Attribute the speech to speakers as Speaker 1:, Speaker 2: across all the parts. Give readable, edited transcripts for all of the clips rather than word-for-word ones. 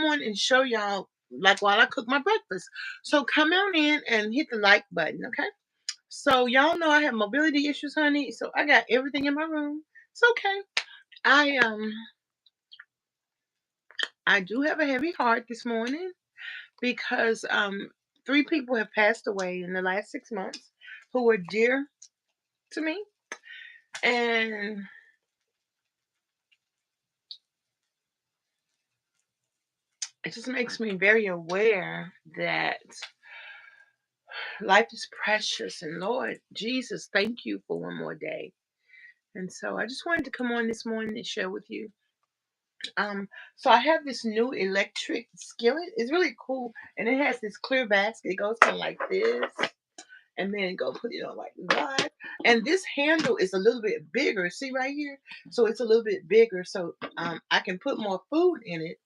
Speaker 1: on and show y'all like while I cook my breakfast. So come on in and hit the like button, okay? So y'all know I have mobility issues, honey. So I got everything in my room. It's okay. I I do have a heavy heart this morning because three people have passed away in the last 6 months who were dear to me. And it just makes me very aware that life is precious, and Lord Jesus, thank you for one more day. And so I just wanted to come on this morning and share with you. Um, so I have this new electric skillet. It's really cool, and it has this clear basket. It goes kind of like this, and then go put it on like that. And this handle is a little bit bigger. See right here? So it's a little bit bigger, so I can put more food in it,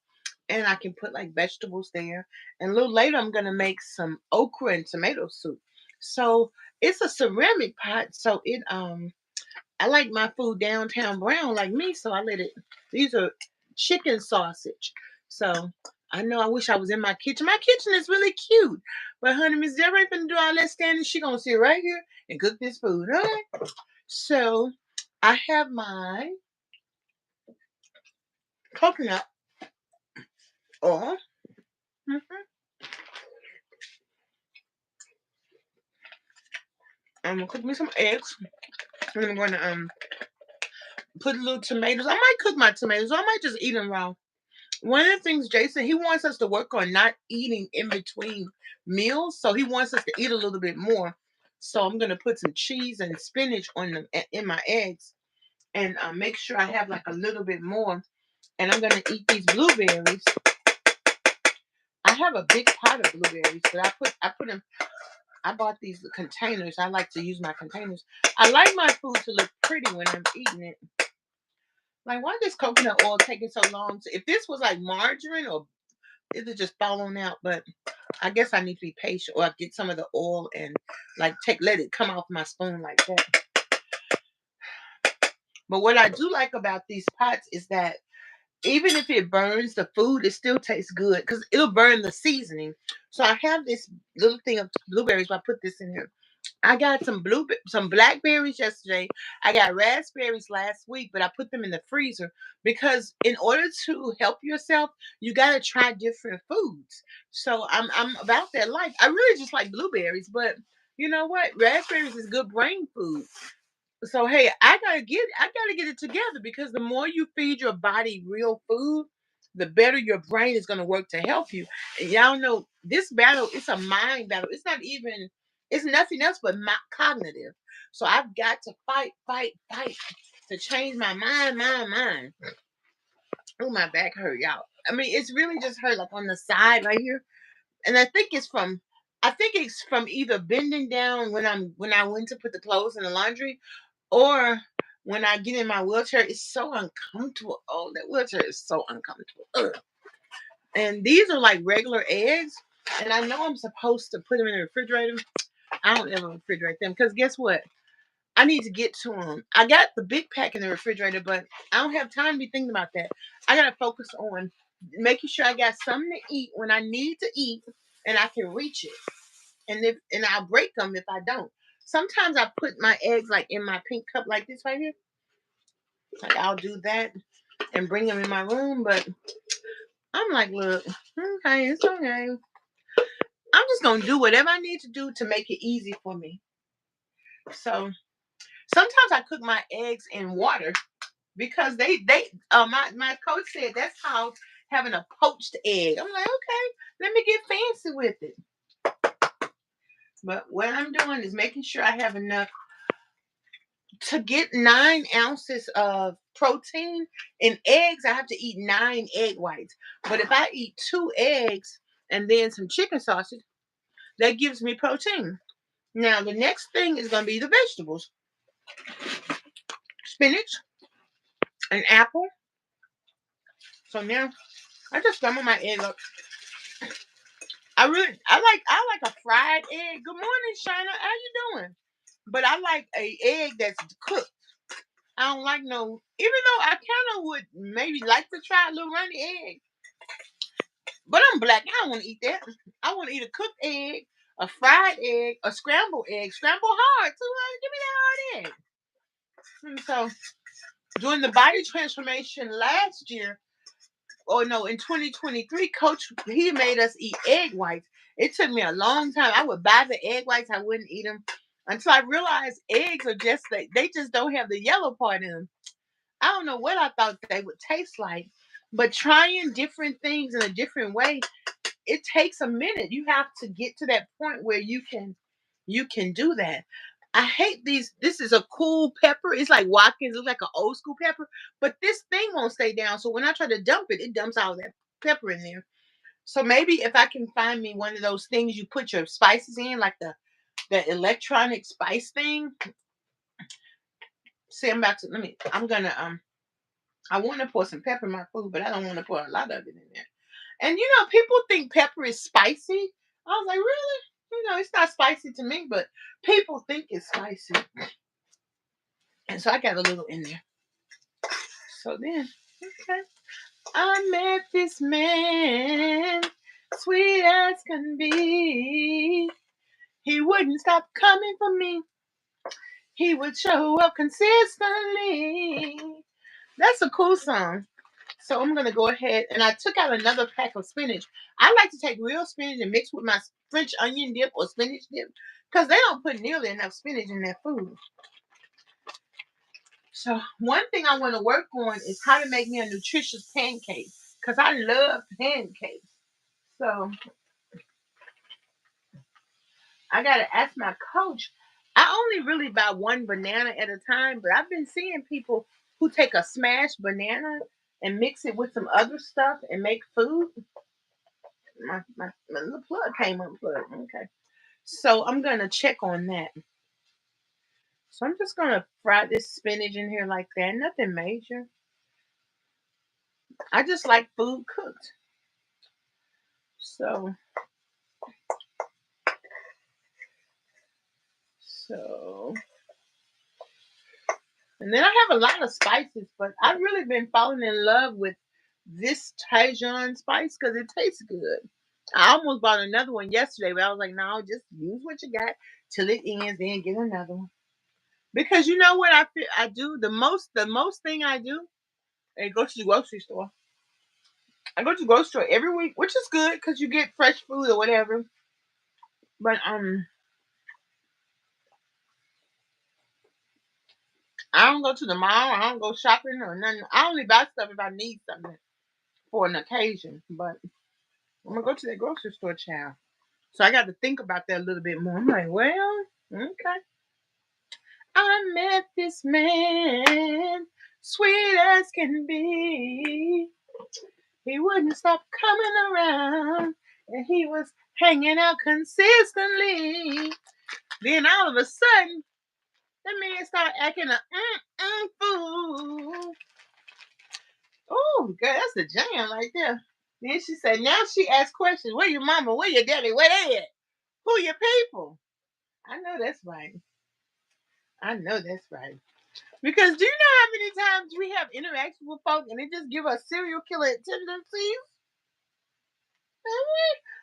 Speaker 1: and I can put like vegetables there. And a little later, I'm gonna make some okra and tomato soup. So it's a ceramic pot, so it I like my food downtown brown like me, so I let it. These are chicken sausage. So I know I wish I was in my kitchen. My kitchen is really cute, but honey, Miss Deborah ain't gonna do all that standing. She gonna sit right here and cook this food. All right. So I have my coconut oil. Mhm. I'm gonna cook me some eggs, and I'm gonna put a little tomatoes. I might cook my tomatoes. Or I might just eat them raw. One of the things Jason, he wants us to work on not eating in between meals, so he wants us to eat a little bit more. So I'm gonna put some cheese and spinach on them in my eggs, and make sure I have like a little bit more. And I'm gonna eat these blueberries. I have a big pot of blueberries, but I put them. I bought these containers. I like to use my containers. I like my food to look pretty when I'm eating it. Like, why is coconut oil taking so long? If this was like margarine, or it would just fall on out. But I guess I need to be patient, or I get some of the oil and like let it come off my spoon like that. But what I do like about these pots is that even if it burns the food, it still tastes good because it'll burn the seasoning. So I have this little thing of blueberries. So I put this in here. I got some blackberries yesterday. I got raspberries last week, but I put them in the freezer because in order to help yourself, you got to try different foods. So I'm about that life. I really just like blueberries, but you know what? Raspberries is good brain food. So hey, I gotta get it together because the more you feed your body real food, the better your brain is gonna work to help you. And y'all know this battle, it's a mind battle. It's nothing else but cognitive. So I've got to fight to change my mind. Oh, my back hurt, y'all. I mean, it's really just hurt like on the side right here. And I think it's from either bending down when I went to put the clothes in the laundry, or when I get in my wheelchair. It's so uncomfortable. Oh, that wheelchair is so uncomfortable. Ugh. And these are like regular eggs, and I know I'm supposed to put them in the refrigerator. I don't ever refrigerate them because guess what? I need to get to them. I got the big pack in the refrigerator, but I don't have time to be thinking about that. I gotta focus on making sure I got something to eat when I need to eat, and I can reach it. And I'll break them if I don't. Sometimes I put my eggs like in my pink cup like this right here. Like I'll do that and bring them in my room, but I'm like, look, okay, it's okay. I'm just gonna do whatever I need to do to make it easy for me. So sometimes I cook my eggs in water because my coach said that's how having a poached egg. I'm like, okay, let me get fancy with it. But what I'm doing is making sure I have enough to get 9 ounces of protein in eggs. I have to eat 9 egg whites. But if I eat 2 eggs and then some chicken sausage, that gives me protein. Now the next thing is going to be the vegetables: spinach, an apple. So now I just scramble my egg up. I like a fried egg. Good morning, Shina. How you doing? But I like a egg that's cooked. I don't like no. Even though I kind of would maybe like to try a little runny egg, I'm black. I don't want to eat that. I want to eat a cooked egg, a fried egg, a scrambled egg, scrambled hard too. Give me that hard egg. And so during the body transformation last year, or no, in 2023, Coach he made us eat egg whites. It took me a long time. I would buy the egg whites. I wouldn't eat them until I realized eggs are just they just don't have the yellow part in them. I don't know what I thought they would taste like, but trying different things in a different way, it takes a minute. You have to get to that point where you can do that. I hate these. This is a cool pepper. It's like Watkins. It's like an old school pepper, but this thing won't stay down. So when I try to dump it, it dumps all that pepper in there. So maybe if I can find me one of those things you put your spices in, like the electronic spice thing. See, I'm about to let me. I'm gonna I want to pour some pepper in my food, but I don't want to pour a lot of it in there. And people think pepper is spicy. I was like, really? It's not spicy to me, but people think it's spicy. And so I got a little in there. So then, okay. I met this man, sweet as can be. He wouldn't stop coming for me. He would show up consistently. That's a cool song. So I'm gonna go ahead and I took out another pack of spinach. I like to take real spinach and mix with my French onion dip or spinach dip because they don't put nearly enough spinach in their food. So one thing I want to work on is how to make me a nutritious pancake because I love pancakes. So I gotta ask my coach. I only really buy one banana at a time, but I've been seeing people who take a smashed banana and mix it with some other stuff and make food. My little plug came unplugged. Okay. So I'm gonna check on that. So I'm just gonna fry this spinach in here like that. Nothing major. I just like food cooked. So so and then I have a lot of spices, but I've really been falling in love with this Tajin spice because it tastes good. I almost bought another one yesterday, but I was like, no, just use what you got till it ends, then get another one. Because you know what I do the most thing I do is go to the grocery store. I go to the grocery store every week, which is good because you get fresh food or whatever. But I don't go to the mall. I don't go shopping or nothing. I only buy stuff if I need something for an occasion. But I'm gonna go to that grocery store, child. So I got to think about that a little bit more. I'm like, well, okay. I met this man, sweet as can be. He wouldn't stop coming around, and he was hanging out consistently. Then all of a sudden, that man started acting a fool. Oh, girl, that's a jam right there. Then she said, now she asked questions. Where your mama? Where your daddy? Where they at? Who your people? I know that's right. I know that's right. Because do you know how many times we have interactions with folks and they just give us serial killer tendencies?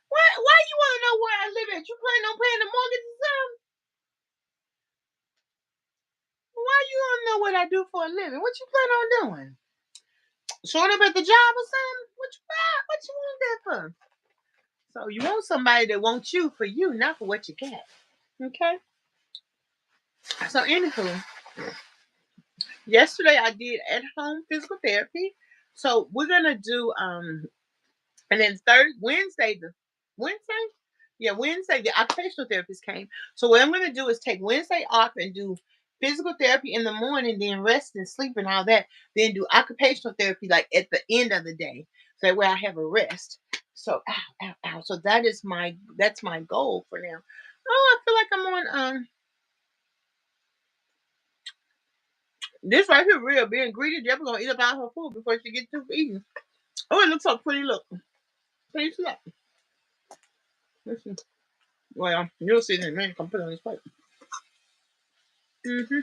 Speaker 1: Why you want to know where I live at? You planning on paying the mortgage or something? Why you want to know what I do for a living? What you plan on doing? Showing up at the job or something? What you want that for? So you want somebody that wants you for you, not for what you got. Okay? So anywho, yesterday I did at home physical therapy. So we're gonna do and then Wednesday, yeah, Wednesday the occupational therapist came. So what I'm gonna do is take Wednesday off and do physical therapy in the morning, then rest and sleep and all that. Then do occupational therapy like at the end of the day, so that way I have a rest. So ow, ow, ow. So that's my goal for now. Oh, I feel like I'm on this right here real being greedy. Deborah gonna eat up all her food before she gets through eating. Oh, it looks so pretty. Look, pretty see that. Listen. Well, you'll see in a minute. Come put it on this plate. Hmm.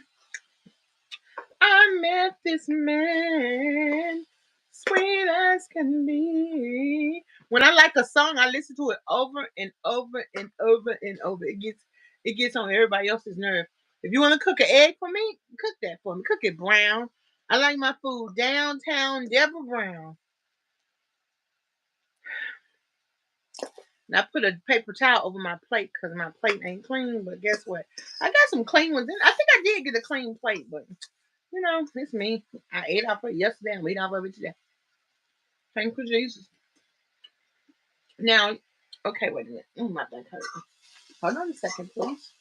Speaker 1: I met this man, sweet as can be. When I like a song, I listen to it over and over and over and over. It gets on everybody else's nerve. If you want to cook an egg for me, cook that for me. Cook it brown. I like my food downtown Deborah Brown. And I put a paper towel over my plate because my plate ain't clean. But guess what? I got some clean ones. I think I did get a clean plate, but it's me. I ate off of it yesterday and ate off of it today. Thank you, Jesus. Now, okay, wait a minute. Oh, my back hurts. Hold on a second, please.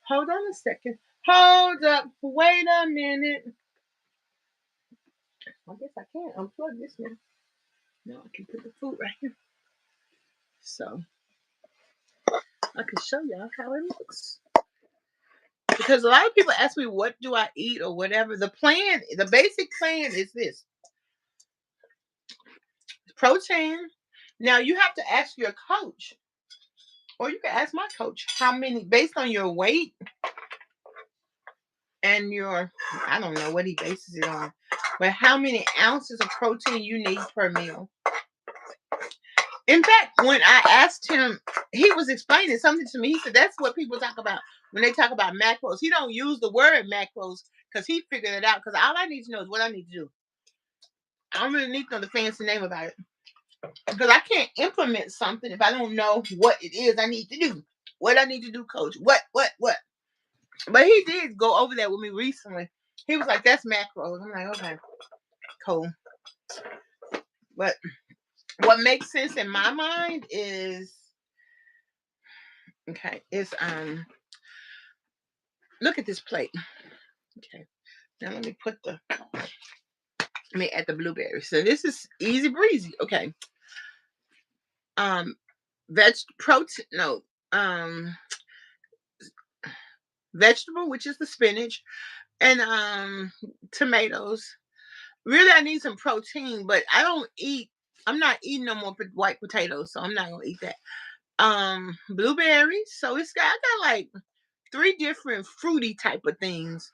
Speaker 1: Hold on a second. Hold up. Wait a minute. I guess I can't unplug this now. No, I can put the food right here. So I can show y'all how it looks. Because a lot of people ask me, what do I eat or whatever. The basic plan is this. Protein. Now you have to ask your coach, or you can ask my coach, how many, based on your weight and I don't know what he bases it on, but how many ounces of protein you need per meal. In fact, when I asked him, he was explaining something to me. He said that's what people talk about when they talk about macros. He don't use the word macros because he figured it out. Because all I need to know is what I need to do. I don't really need to know the fancy name about it. Because I can't implement something if I don't know what it is I need to do. What I need to do, coach. What? But he did go over that with me recently. He was like, that's macros. I'm like, okay, cool. But what makes sense in my mind is, okay, look at this plate. Okay. Now let me add the blueberries. So this is easy breezy. Okay. Protein, no, vegetable, which is the spinach, and tomatoes. Really, I need some protein, but I'm not eating no more white potatoes, so I'm not gonna eat that. Blueberries. So I got like 3 different fruity type of things.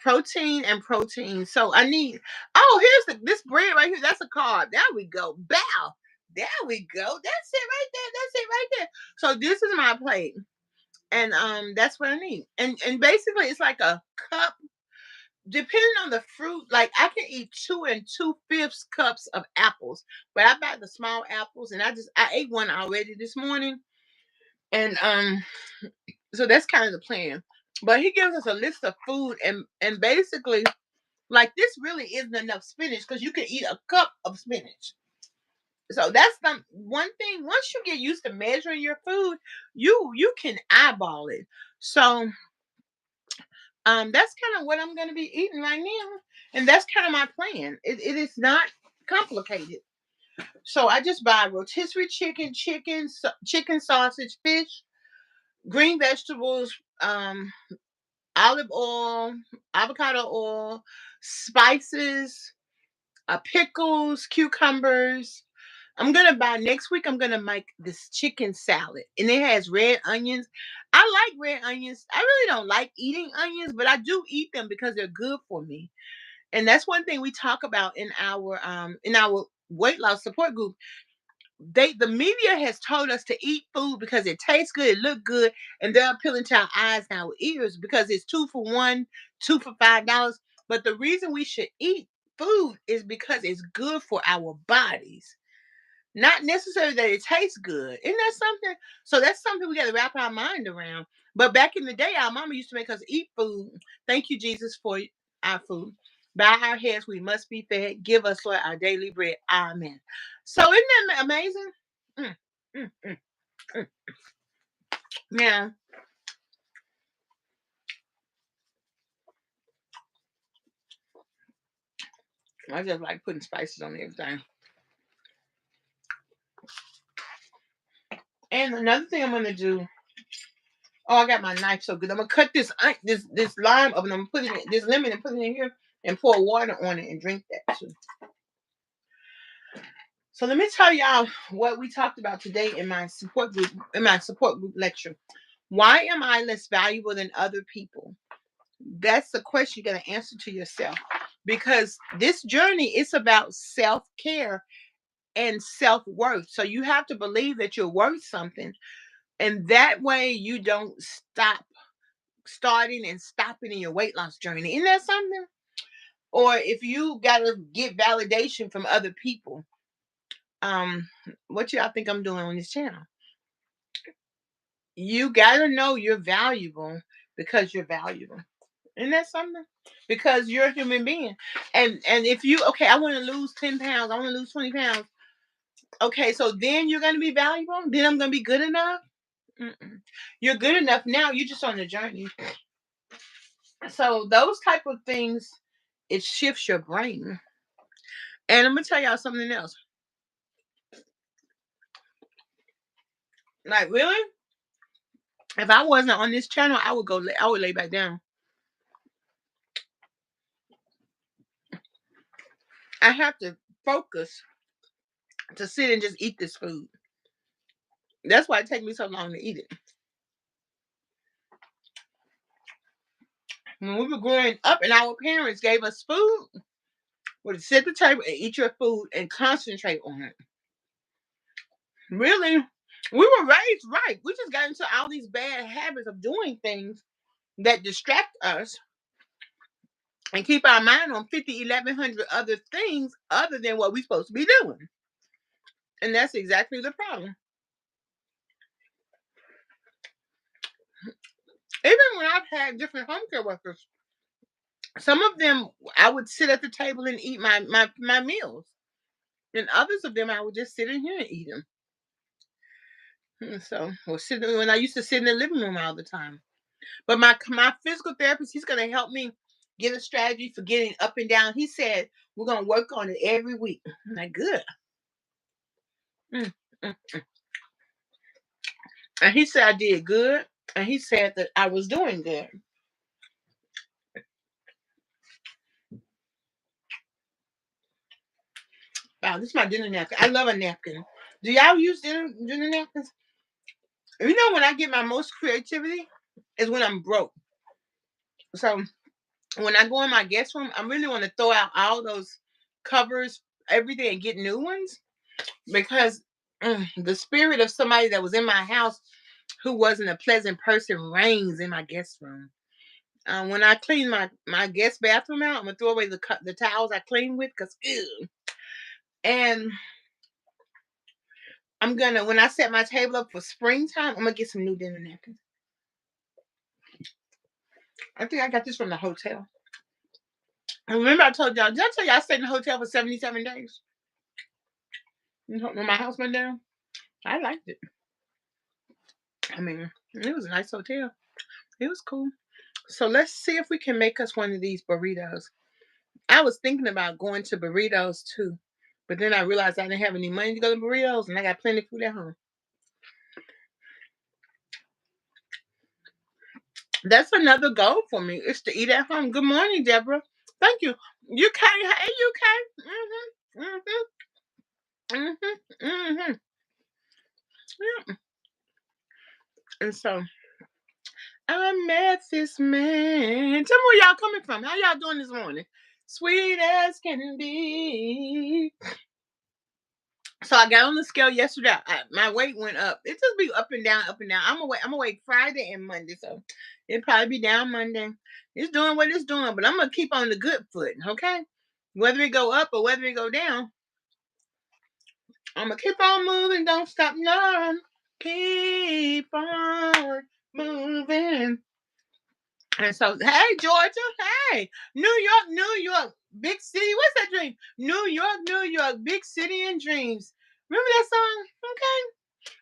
Speaker 1: Protein and protein. So I need. Oh, here's this bread right here. That's a carb. There we go. Bow. There we go. That's it right there. That's it right there. So this is my plate, and that's what I need. And basically, it's like a cup. Depending on the fruit, like I can eat 2 2/5 cups of apples, but I buy the small apples, and I ate one already this morning, and so that's kind of the plan. But he gives us a list of food, and basically, like this really isn't enough spinach because you can eat a cup of spinach. So that's the one thing. Once you get used to measuring your food, you can eyeball it. So that's kind of what I'm going to be eating right now, and that's kind of my plan. It is not complicated. So I just buy rotisserie chicken sausage, fish, green vegetables, olive oil, avocado oil, spices, pickles, cucumbers. Next week. I'm gonna make this chicken salad, and it has red onions. I like red onions. I really don't like eating onions, but I do eat them because they're good for me. And that's one thing we talk about in our weight loss support group. The media has told us to eat food because it tastes good, it look good, and they're appealing to our eyes and our ears because it's 2 for 1, 2 for $5. But the reason we should eat food is because it's good for our bodies. Not necessarily that it tastes good. Isn't that something? So that's something we got to wrap our mind around. But back in the day, our mama used to make us eat food. Thank you, Jesus, for our food. By our heads, we must be fed. Give us, Lord, our daily bread. Amen. So isn't that amazing? Mm, mm, mm, mm. Yeah, I just like putting spices on everything. And another thing I'm gonna do. Oh, I got my knife so good. I'm gonna cut this lime up, and I'm putting it this lemon and put it in here and pour water on it and drink that too. So let me tell y'all what we talked about today in my support group lecture. Why am I less valuable than other people? That's the question you got to answer to yourself. Because this journey is about self-care and self-worth. So you have to believe that you're worth something. And that way you don't stop starting and stopping in your weight loss journey. Isn't that something? Or if you gotta get validation from other people, um, what y'all think I'm doing on this channel? You gotta know you're valuable because you're valuable. Isn't that something? Because you're a human being. And if you okay, I want to lose 10 pounds, I want to lose 20 pounds. Okay, so then you're gonna be valuable, then I'm gonna be good enough. Mm-mm. You're good enough now, you're just on the journey. So those type of things, it shifts your brain. And I'm gonna tell y'all something else. Like really, if I wasn't on this channel, I would I would lay back down. I have to focus to sit and just eat this food. That's why it takes me so long to eat it. When we were growing up and our parents gave us food, we would sit at the table and eat your food and concentrate on it. Really, we were raised right. We just got into all these bad habits of doing things that distract us and keep our mind on 50, 1100 other things other than what we're supposed to be doing. And that's exactly the problem. Even when I've had different home care workers, some of them I would sit at the table and eat my meals. And others of them I would just sit in here and eat them. And so, or sitting when I used to sit in the living room all the time. But my physical therapist, he's gonna help me get a strategy for getting up and down. He said we're gonna work on it every week. I'm like, good. Mm, mm. And he said I did good, and he said that I was doing good. Wow, this is my dinner napkin. I love a napkin. Do y'all use dinner napkins? You know when I get my most creativity is when I'm broke. So when I go in my guest room, I really want to throw out all those covers, everything, and get new ones because the spirit of somebody that was in my house who wasn't a pleasant person reigns in my guest room. When I clean my guest bathroom out, I'm gonna throw away the towels I clean with because ew. And I'm gonna when I set my table up for springtime, I'm gonna get some new dinner napkins. I think I got this from the hotel. And remember I told y'all, did I tell y'all I stayed in the hotel for 77 days? When my house went down? I liked it. I mean, it was a nice hotel. It was cool. So let's see if we can make us one of these burritos. I was thinking about going to burritos too, but then I realized I didn't have any money to go to burritos, and I got plenty of food at home. That's another goal for me is to eat at home. Good morning, Deborah. Thank you. You can, hey, you can. Mm-hmm. Yeah. And so I met this man. Tell me where y'all coming from. How y'all doing this morning? Sweet as can be. So I got on the scale yesterday. My weight went up. It just be up and down, up and down. I'm awake Friday and Monday, so it'll probably be down Monday. It's doing what it's doing, but I'm gonna keep on the good foot, okay? Whether it go up or whether it go down, I'm gonna keep on moving. Don't stop, no. Keep on moving. And so, hey, Georgia, hey, New York, big city. What's that dream? New York, big city and dreams. Remember that song? Okay.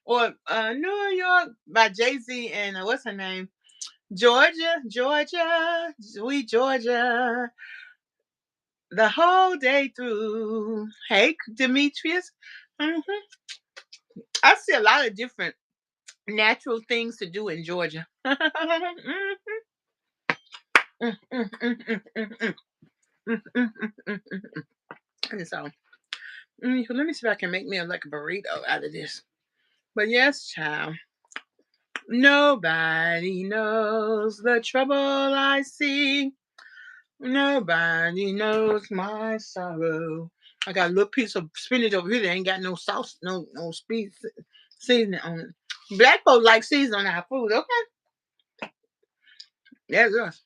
Speaker 1: Or New York by Jay-Z and what's her name? Georgia, Georgia, sweet Georgia, the whole day through. Hey, Demetrius. hmm I see a lot of different natural things to do in Georgia. Mm, mm, mm, mm, mm, mm, mm, mm, mm, mm, mm. And so, let me see if I can make me like a burrito out of this. But yes, child, nobody knows the trouble I see. Nobody knows my sorrow. I got a little piece of spinach over here that ain't got no sauce, no seasoning on it. Black folks like seasoning on our food. Okay, that's us.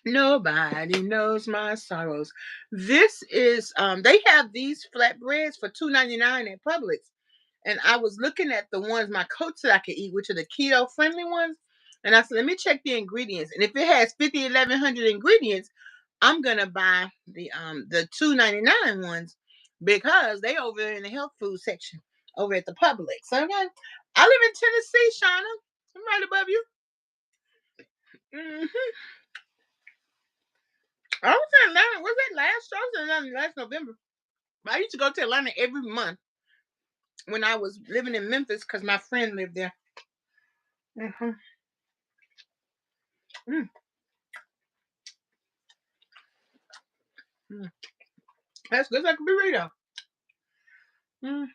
Speaker 1: Nobody knows my sorrows. This is they have these flatbreads for $2.99 at Publix. And I was looking at the ones my coach said I could eat, which are the keto friendly ones. And I said, let me check the ingredients. And if it has 1100 ingredients, I'm gonna buy the $2.99 ones because they over in the health food section over at the Publix. Okay. I live in Tennessee, Shauna. I'm right above you. Hmm. I was in Atlanta. Was that last? I was in Atlanta last November. I used to go to Atlanta every month when I was living in Memphis because my friend lived there. Hmm. Mm. Mm. That's good like a burrito. Hmm.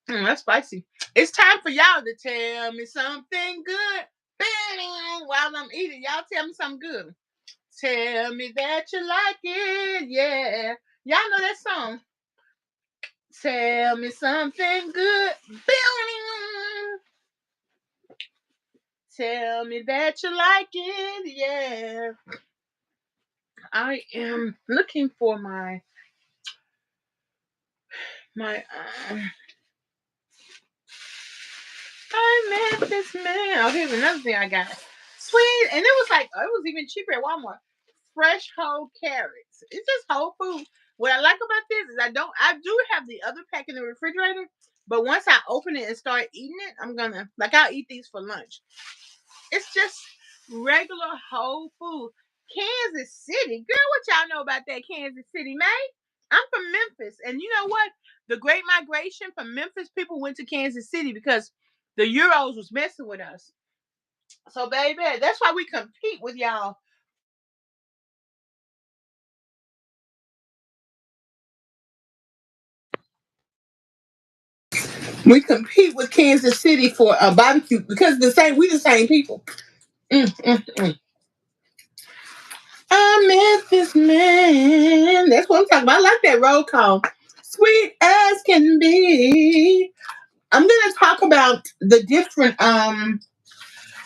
Speaker 1: That's spicy. It's time for y'all to tell me something good. While I'm eating, y'all tell me something good. Tell me that you like it, yeah. Y'all know that song. Tell me something good. Tell me that you like it, yeah. I am looking for my I met this man. Oh, here's another thing I got. Sweet, and it was like it was even cheaper at Walmart. Fresh whole carrots. It's just whole food. What I like about this is I do have the other pack in the refrigerator, but once I open it and start eating it, I'll eat these for lunch. It's just regular whole food. Kansas City. Girl, what y'all know about that Kansas City, man? I'm from Memphis. And you know what? The Great Migration from Memphis, people went to Kansas City because the Euros was messing with us. So, baby, that's why we compete with y'all. We compete with Kansas City for a barbecue because we the same people. Mm, mm, mm. I met this man. That's what I'm talking about. I like that roll call. Sweet as can be. I'm gonna talk about the different I'm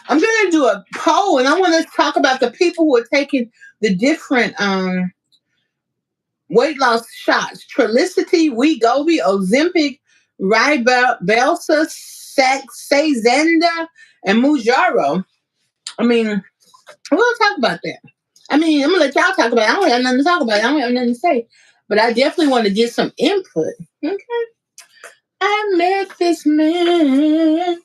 Speaker 1: gonna do a poll and I want to talk about the people who are taking the different weight loss shots. Trulicity, Wegovy, Ozempic, Ribelsa, Saxenda, and Mujaro. I mean, we're gonna talk about that. I mean, I'm gonna let y'all talk about it. I don't have nothing to talk about. I don't have nothing to say. But I definitely want to get some input. Okay. I met this man,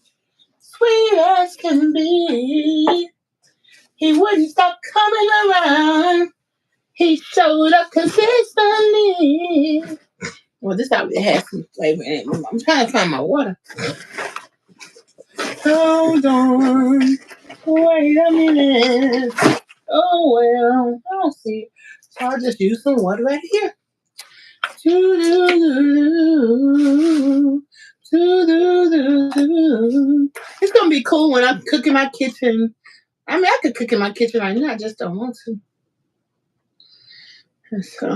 Speaker 1: sweet as can be. He wouldn't stop coming around. He showed up consistently. Well, this already has some flavor in it. I'm trying to find my water. Hold on. Wait a minute. Oh, well. I don't see it. So I'll just use some water right here. It's going to be cool when I'm cooking my kitchen. I mean, I could cook in my kitchen right now. I just don't want to. So.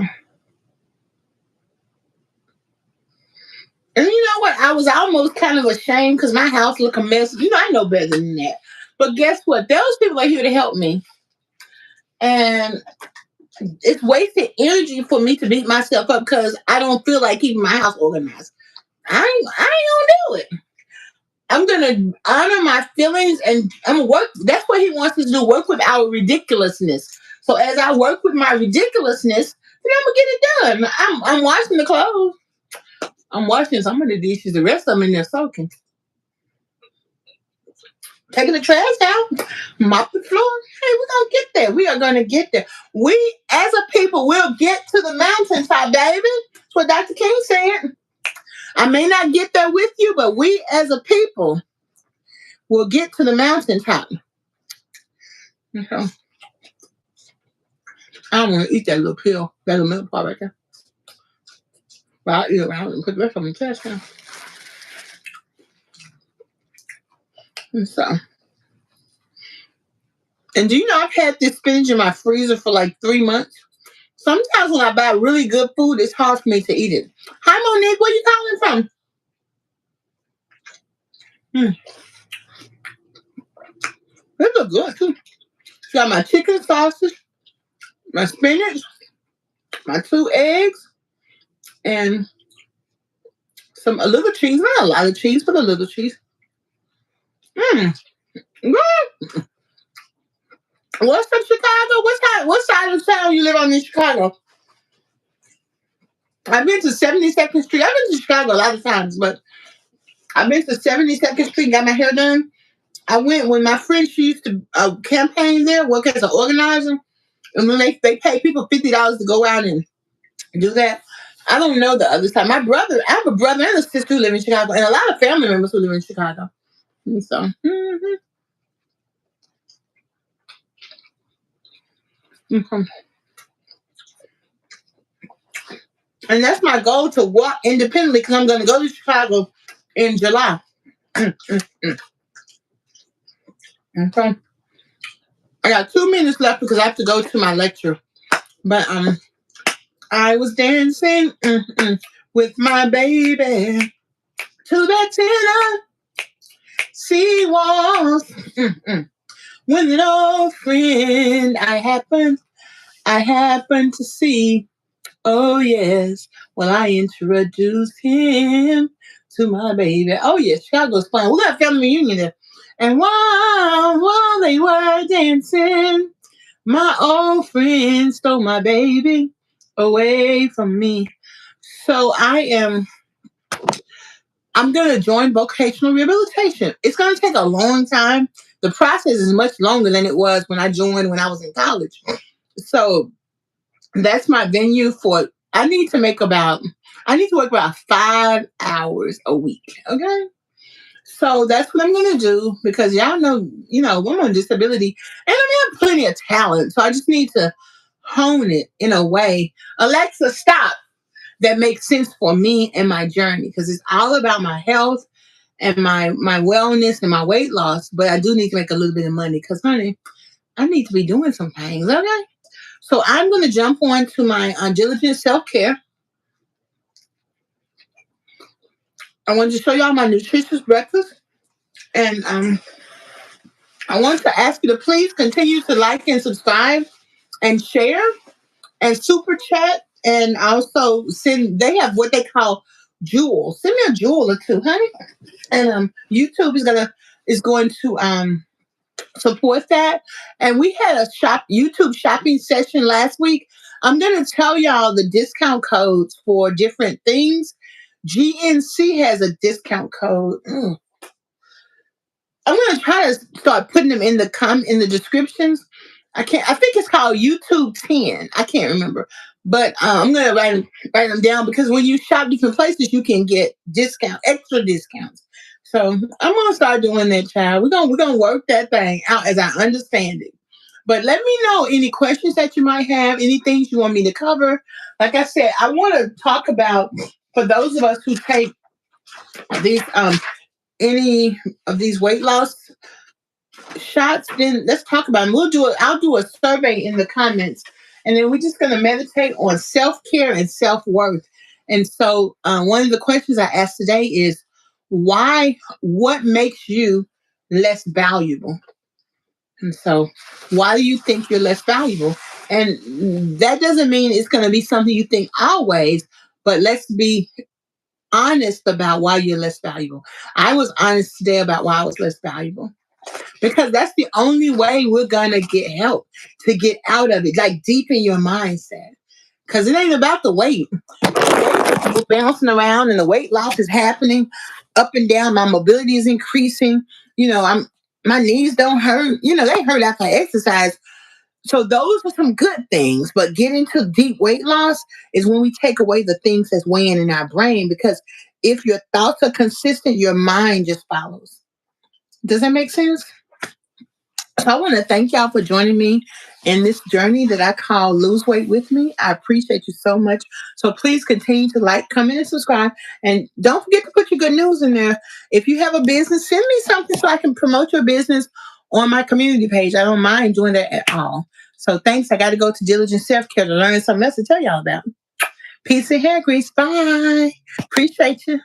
Speaker 1: And you know what? I was almost kind of ashamed because my house looked a mess. You know, I know better than that. But guess what? Those people are here to help me. And it's wasted energy for me to beat myself up because I don't feel like keeping my house organized. I ain't gonna do it. I'm gonna honor my feelings and I'm gonna work. That's what he wants us to do. Work with our ridiculousness. So as I work with my ridiculousness, then I'm gonna get it done. I'm washing the clothes. I'm washing some of the dishes. The rest of them in there soaking. Taking the trash out, mop the floor. Hey, we're gonna get there. We are gonna get there. We as a people will get to the mountaintop, David. That's what Dr. King said. I may not get there with you, but we as a people will get to the mountaintop. Okay. I don't want to eat that little pill, that little milk part right there. But I'll eat it around and put the rest of them in the trash can. And so And do you know I've had this spinach in my freezer for like 3 months? Sometimes when I buy really good food, it's hard for me to eat it. Hi, Monique. Where you calling from? Mm, this look good too. Got my chicken sausage, my spinach, my 2 eggs, and a little cheese. Not a lot of cheese, but a little cheese. Mm. Good. What's from Chicago? What side of town you live on in Chicago? I've been to 72nd Street. I've been to Chicago a lot of times, but I've been to 72nd Street, got my hair done. I went when my friend, she used to campaign there, work as an organizer. And when they pay people $50 to go out and do that. I don't know the other side. I have a brother and a sister who live in Chicago, and a lot of family members who live in Chicago. And so, mhm. And that's my goal to walk independently because I'm going to go to Chicago in July. Okay. I got 2 minutes left because I have to go to my lecture. But I was dancing with my baby to that Tennessee waltz. When an old friend I happened to see. Oh yes, well I introduced him to my baby. Oh yes, Chicago's playing. We got a family reunion there. And while they were dancing, my old friend stole my baby away from me. So I'm gonna join vocational rehabilitation. It's gonna take a long time. The process is much longer than it was when I joined when I was in college. So that's my venue for I need to work about 5 hours a week. Okay. So that's what I'm gonna do because y'all know, I'm on disability and I have plenty of talent. So I just need to hone it in a way. Alexa, stop. That makes sense for me and my journey because it's all about my health and my wellness and my weight loss. But I do need to make a little bit of money because, honey, I need to be doing some things. Okay. So I'm going to jump on to my diligent self care. I wanted to show y'all my nutritious breakfast. And I want to ask you to please continue to like and subscribe and share and super chat. And also they have what they call jewels. Send me a jewel or two, honey. And YouTube is going to support that. And we had a YouTube shopping session last week. I'm going to tell y'all the discount codes for different things. GNC has a discount code. I'm going to try to start putting them in the descriptions. I think it's called YouTube 10. I can't remember. But I'm going to write them down because when you shop different places, you can get extra discounts. So I'm going to start doing that, child. We're gonna work that thing out as I understand it. But let me know any questions that you might have, any things you want me to cover. Like I said, I want to talk about for those of us who take these any of these weight loss shots, then let's talk about them. I'll do a survey in the comments, and then we're just gonna meditate on self-care and self-worth. And so one of the questions I asked today is what makes you less valuable? And so why do you think you're less valuable? And that doesn't mean it's gonna be something you think always, but let's be honest about why you're less valuable. I was honest today about why I was less valuable because that's the only way we're gonna get help to get out of it, like deep in your mindset. Because it ain't about the weight. We're bouncing around, and the weight loss is happening up and down. My mobility is increasing. My knees don't hurt. They hurt after I exercise. So those are some good things. But getting to deep weight loss is when we take away the things that's weighing in our brain. Because if your thoughts are consistent, your mind just follows. Does that make sense? So I want to thank y'all for joining me in this journey that I call Lose Weight With Me. I appreciate you so much. So please continue to like, comment, and subscribe. And don't forget to put your good news in there. If you have a business, send me something so I can promote your business on my community page. I don't mind doing that at all. So thanks. I got to go to Diligent Self Care to learn something else to tell y'all about. Peace and hair grease. Bye. Appreciate you.